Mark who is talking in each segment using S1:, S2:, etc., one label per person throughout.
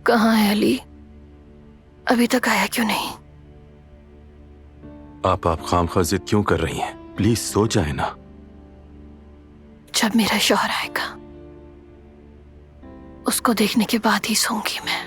S1: कहाँ है अली? अभी तक आया क्यों नहीं?
S2: आप खामखा जिद क्यों कर रही हैं? प्लीज सो जाए ना।
S1: जब मेरा शौहर आएगा उसको देखने के बाद ही सोऊंगी मैं।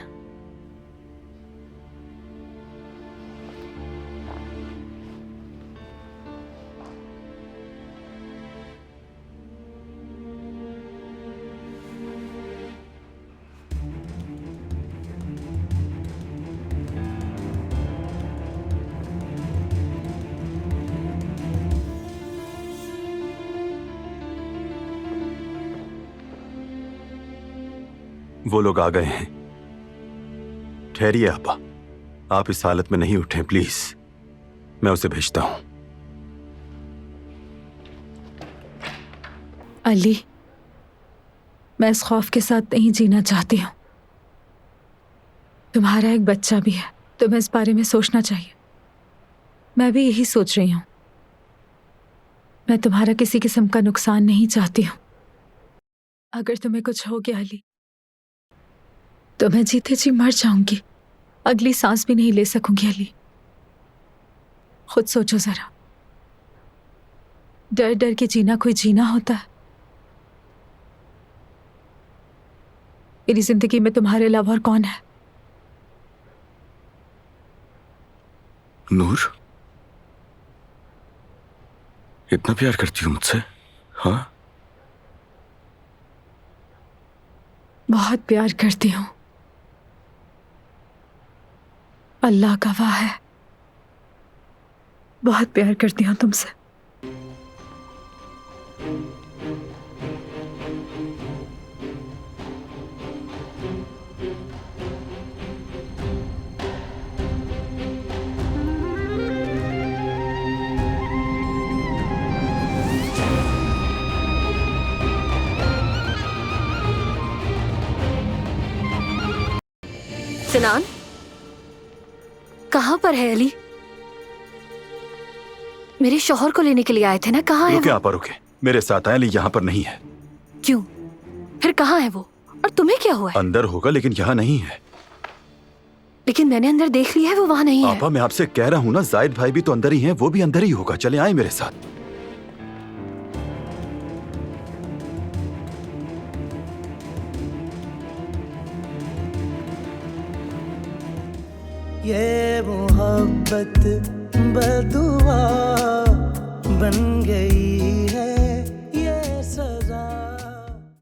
S2: वो लोग आ गए हैं। ठहरिए आपा, आप इस हालत में नहीं उठें प्लीज। मैं उसे भेजता हूं।
S3: अली, मैं इस खौफ के साथ नहीं जीना चाहती हूँ। तुम्हारा एक बच्चा भी है, तुम्हें इस बारे में सोचना चाहिए। मैं भी यही सोच रही हूँ। मैं तुम्हारा किसी किस्म का नुकसान नहीं चाहती हूँ। अगर तुम्हें कुछ हो गया अली, तो मैं जीते जी मर जाऊंगी। अगली सांस भी नहीं ले सकूंगी अली। खुद सोचो जरा, डर डर के जीना कोई जीना होता है? मेरी जिंदगी में तुम्हारे अलावा और कौन है?
S2: नूर, इतना प्यार करती हो मुझसे? हाँ,
S3: बहुत प्यार करती हूँ। अल्लाह गवाह है, बहुत प्यार करती हूँ तुमसे।
S1: सिनान, कहाँ पर है अली? मेरे शौहर को लेने के लिए आए थे ना, कहाँ है
S2: रुके
S1: वो?
S2: आपा रुके, मेरे साथ आए, अली यहाँ पर नहीं है।
S1: क्यों? फिर कहाँ है वो? और तुम्हें क्या हुआ है?
S2: अंदर होगा लेकिन यहाँ नहीं है।
S1: लेकिन मैंने अंदर देख लिया है, वो वहाँ नहीं है।
S2: आपा मैं आपसे कह रहा हूँ ना, जाहिद भाई भी तो अंदर ही हैं, वो भी अंदर ही होगा। चले आए मेरे साथ।
S4: ये मोहब्बत बदुआ बन गई है